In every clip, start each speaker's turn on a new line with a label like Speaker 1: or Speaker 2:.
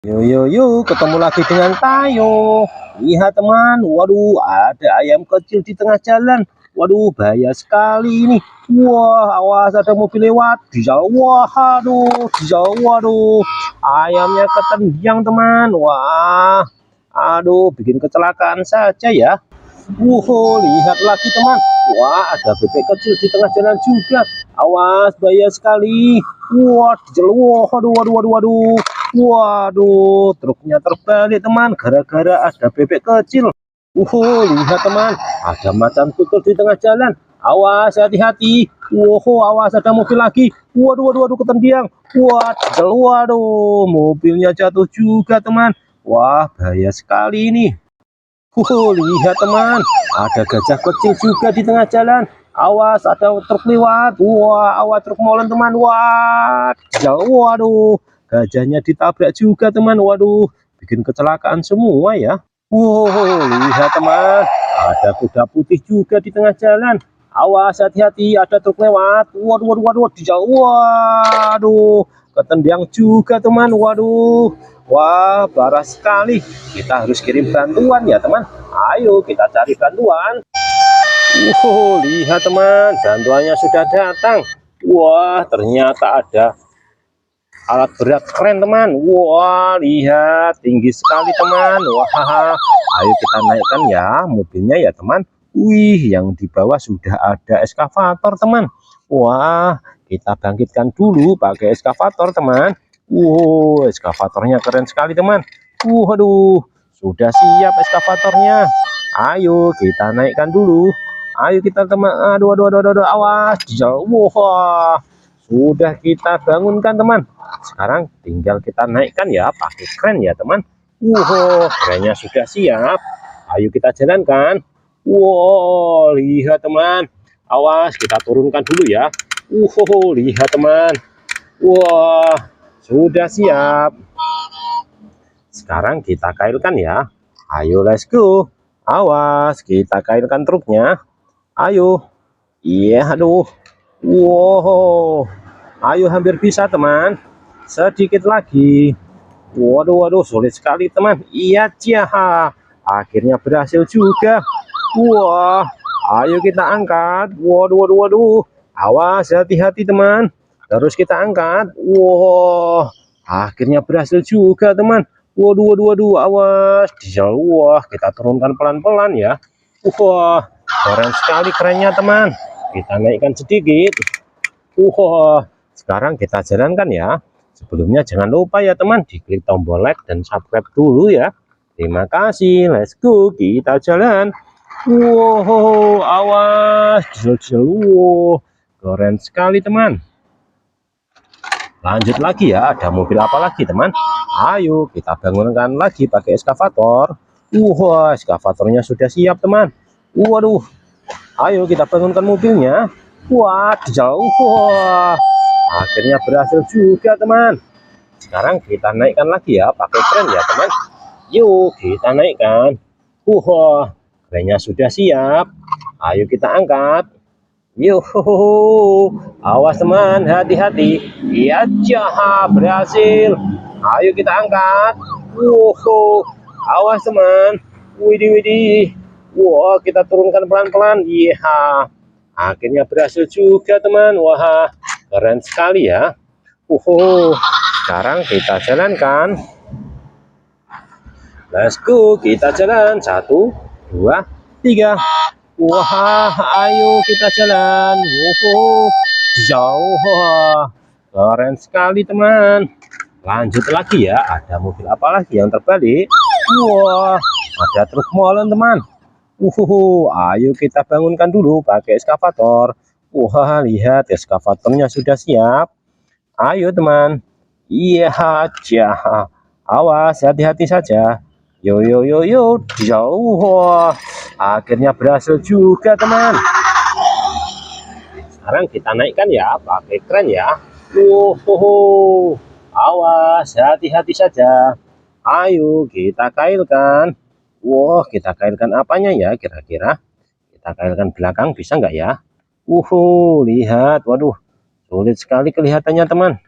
Speaker 1: Yo, ketemu lagi dengan Tayo. Lihat teman, waduh, ada ayam kecil di tengah jalan. Waduh, bahaya sekali ini. Wah, awas ada mobil lewat di jauh. Wah, aduh, di jauh, waduh. Ayamnya ketendang teman. Wah, aduh, bikin kecelakaan saja ya. Lihat lagi teman. Wah, ada bebek kecil di tengah jalan juga. Awas, bahaya sekali. Wah, dijeluh. Waduh. Waduh, truknya terbalik teman. Gara-gara ada bebek kecil. Lihat teman. Ada macan tutul di tengah jalan. Awas, hati-hati. Awas ada mobil lagi. Waduh, ketendiang. Wah, dijeluh. Waduh, mobilnya jatuh juga teman. Wah, bahaya sekali ini. Lihat teman, ada gajah kecil juga di tengah jalan. Awas, ada truk lewat. Wah, awas truk molen teman. Wah, jauh. Waduh, gajahnya ditabrak juga teman. Waduh, bikin kecelakaan semua ya. Lihat teman, ada kuda putih juga di tengah jalan. Awas, hati-hati, ada truk lewat. Waduh, dijauh. Waduh, ketendang juga teman. Waduh, wah, parah sekali. Kita harus kirim bantuan ya teman. Ayo kita cari bantuan. Lihat teman, bantuannya sudah datang. Wah, ternyata ada alat berat keren teman. Wah, lihat tinggi sekali teman. Wah, ayo kita naikkan ya mobilnya ya teman. Wih, yang di bawah sudah ada eskavator teman. Wah, kita bangkitkan dulu pakai eskavator teman. Eskavatornya keren sekali teman. Waduh, sudah siap eskavatornya. Ayo kita naikkan dulu. Ayo kita teman. Aduh, awas jauh. Wah, sudah kita bangunkan teman. Sekarang tinggal kita naikkan ya pakai kren ya teman. Kerennya sudah siap. Ayo kita jalankan. Lihat teman. Awas kita turunkan dulu ya. Lihat teman. Wah, sudah siap. Sekarang kita kailkan ya. Ayo let's go. Awas kita kailkan truknya. Ayo. Iya, aduh. Wow. Ayo hampir bisa teman. Sedikit lagi. Waduh, sulit sekali teman. Iya, Ciaha. Akhirnya berhasil juga. Wah, ayo kita angkat. Waduh. Awas, hati-hati teman. Terus kita angkat. Wah, akhirnya berhasil juga teman. Waduh, awas. Wah, kita turunkan pelan-pelan ya. Wah, keren sekali kerennya teman. Kita naikkan sedikit. Sekarang kita jalankan ya. Sebelumnya jangan lupa ya teman, diklik tombol like dan subscribe dulu ya. Terima kasih, let's go, kita jalan. Awas, keren sekali teman. Lanjut lagi ya, ada mobil apa lagi teman? Ayo kita bangunkan lagi pakai eskavator. Eskavatornya sudah siap teman. Waduh, ayo kita bangunkan mobilnya. Wah, jauh. Akhirnya berhasil juga teman. Sekarang kita naikkan lagi ya pakai kren ya teman. Yuk kita naikkan. Krennya sudah siap. Ayo kita angkat. Yuk, awas teman, hati-hati. Iya, berhasil. Ayo kita angkat. Awas teman. Widih. Wah, kita turunkan pelan-pelan. Iya. Akhirnya berhasil juga teman. Wah, keren sekali ya. Sekarang kita jalankan. Let's go, kita jalan. 1, 2, 3. Wah, ayo kita jalan. Jauh. Keren sekali teman. Lanjut lagi ya. Ada mobil apa lagi yang terbalik? Wah, ada truk molen teman. Ayo kita bangunkan dulu pakai eskavator. Wah, lihat eskavatornya sudah siap. Ayo teman. Iya aja. Awas, hati-hati saja. Yo, jauh. Akhirnya berhasil juga teman. Sekarang kita naikkan ya pakai kren ya. Awas, hati-hati saja. Ayo kita kailkan. Wah, kita kailkan apanya ya kira-kira? Kita kailkan belakang bisa nggak ya? Lihat. Waduh, sulit sekali kelihatannya teman.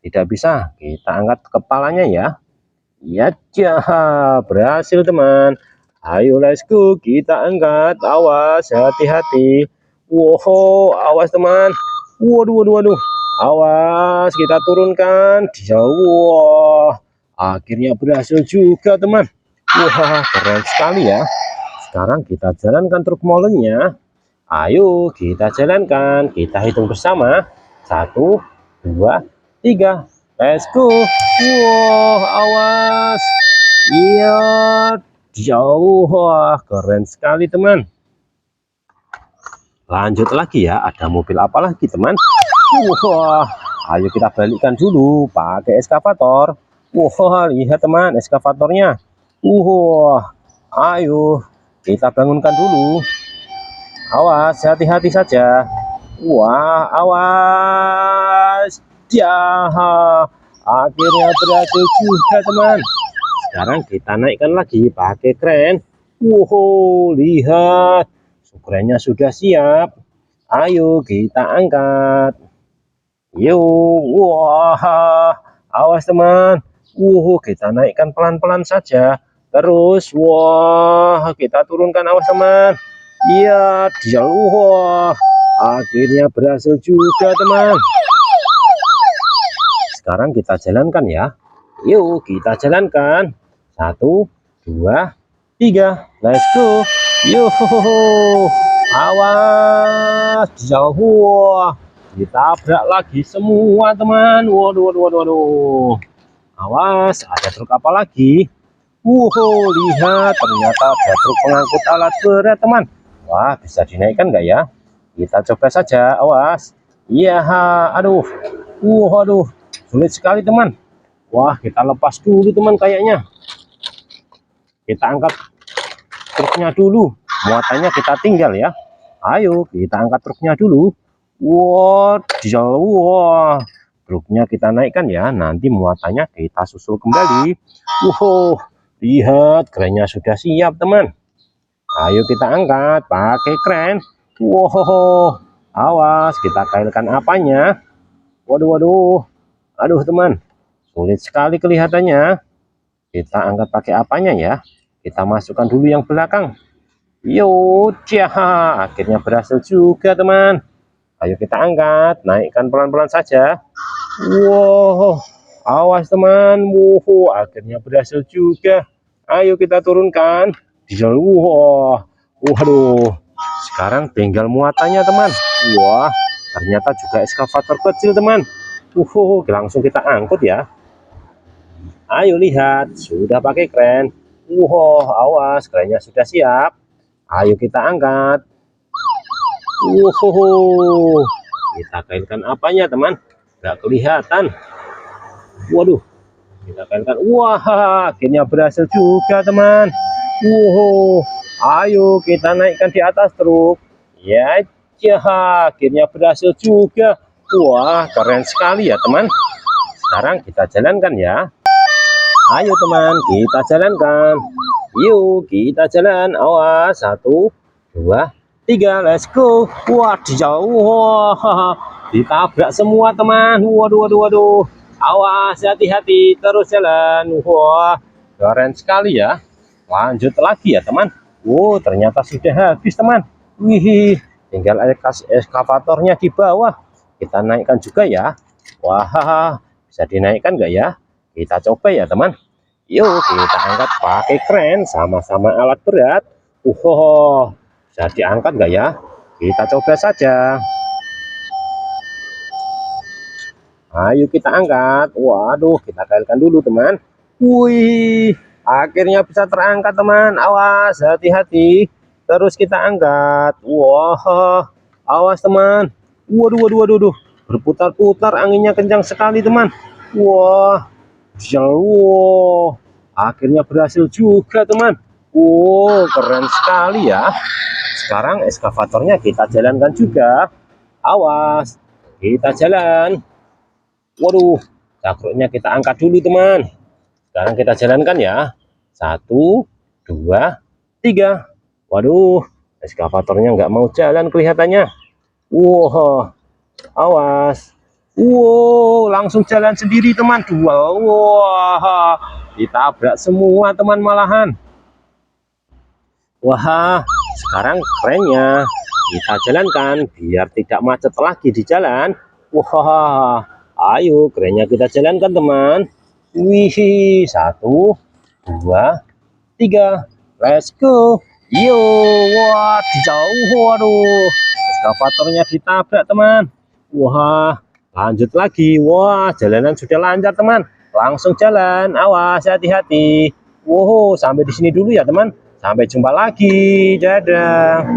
Speaker 1: Tidak bisa. Kita angkat kepalanya ya. Ya, berhasil teman. Ayo let's go, kita angkat. Awas, hati-hati. Wow, awas teman. Waduh, waduh, waduh. Awas, kita turunkan. Jauh. Akhirnya berhasil juga teman. Wah, keren sekali ya. Sekarang kita jalankan truk molennya. Ayo kita jalankan. Kita hitung bersama. 1, 2, 3. Let's go. Wow, awas. Iya, jauh. Wah, keren sekali teman. Lanjut lagi ya. Ada mobil apa lagi teman? Wah, ayo kita balikkan dulu pakai eskavator. Wah, lihat teman, eskavatornya. Wah, ayo kita bangunkan dulu. Awas, hati-hati saja. Wah, awas. Ya, akhirnya berhasil juga teman. Sekarang kita naikkan lagi pakai kren. Wow, lihat. Krennya sudah siap. Ayo kita angkat. Yuk, wah, awas teman. Kita naikkan pelan-pelan saja. Terus, wah, kita turunkan, awas teman. Iya, dia, wah, akhirnya berhasil juga teman. Sekarang kita jalankan ya. Yuk, kita jalankan. 1, 2, 3. Let's go. Yuk, awas, jauh. Ditabrak lagi semua teman. Waduh, waduh, waduh, waduh. Awas, ada truk apa lagi? Lihat, ternyata ada truk pengangkut alat berat teman. Wah, bisa dinaikkan nggak ya? Kita coba saja. Awas. Iya, aduh. Aduh, sulit sekali teman. Wah, kita lepas dulu teman kayaknya. Kita angkat truknya dulu. Muatannya kita tinggal ya. Ayo, kita angkat truknya dulu. Wah, jauh. Truknya kita naikkan ya. Nanti muatannya kita susul kembali. Lihat, kerennya sudah siap teman. Ayo kita angkat pakai kren. Awas, kita kailkan apanya. Waduh, waduh. Aduh teman, sulit sekali kelihatannya. Kita angkat pakai apanya ya? Kita masukkan dulu yang belakang. Akhirnya berhasil juga teman. Ayo kita angkat, naikkan pelan-pelan saja. Wow, awas teman. Akhirnya berhasil juga. Ayo kita turunkan. Waduh, sekarang tinggal muatannya teman. Wah, ternyata juga eskavator kecil teman. Langsung kita angkut ya. Ayo lihat, sudah pakai kren. Awas, kerennya sudah siap. Ayo kita angkat. Kita kaitkan apanya teman? Gak kelihatan. Waduh, kita kaitkan. Wah, akhirnya berhasil juga teman. Ayo kita naikkan di atas truk. Ya, akhirnya berhasil juga. Wah, keren sekali ya teman. Sekarang kita jalankan ya. Ayo teman, kita jalankan. Yuk, kita jalan. Awas, 1, 2, 3. Let's go. Wah, jauh. Ditabrak semua teman. Waduh, waduh, waduh. Awas, hati-hati. Terus jalan. Wah, keren sekali ya. Lanjut lagi ya teman. Ternyata sudah habis teman. Wih, tinggal eskavatornya di bawah. Kita naikkan juga ya. Wah, bisa dinaikkan nggak ya? Kita coba ya teman. Yuk kita angkat pakai kren, sama-sama alat berat. Bisa diangkat nggak ya? Kita coba saja. Ayo kita angkat. Waduh, kita kailkan dulu teman. Wih, akhirnya bisa terangkat teman. Awas, hati-hati. Terus kita angkat. Wah, awas teman. Waduh, waduh, waduh, waduh. Berputar-putar, anginnya kencang sekali teman. Wah, jauh. Akhirnya berhasil juga teman. Keren sekali ya. Sekarang eskavatornya kita jalankan juga. Awas, kita jalan. Waduh, cakruknya kita angkat dulu teman. Sekarang kita jalankan ya. 1, 2, 3. Waduh, eskavatornya nggak mau jalan kelihatannya. Wah, awas. Langsung jalan sendiri teman. Wah, ditabrak semua teman malahan. Wah, sekarang kerennya kita jalankan biar tidak macet lagi di jalan. Wah, ayo kerennya kita jalankan teman. Wih, 1, 2, 3, let's go. Yo, wah, jauh, waduh, eskavatornya ditabrak teman. Wah, lanjut lagi. Wah, jalanan sudah lancar teman. Langsung jalan, awas, hati-hati. Wow, sampai di sini dulu ya teman. Sampai jumpa lagi, dadah.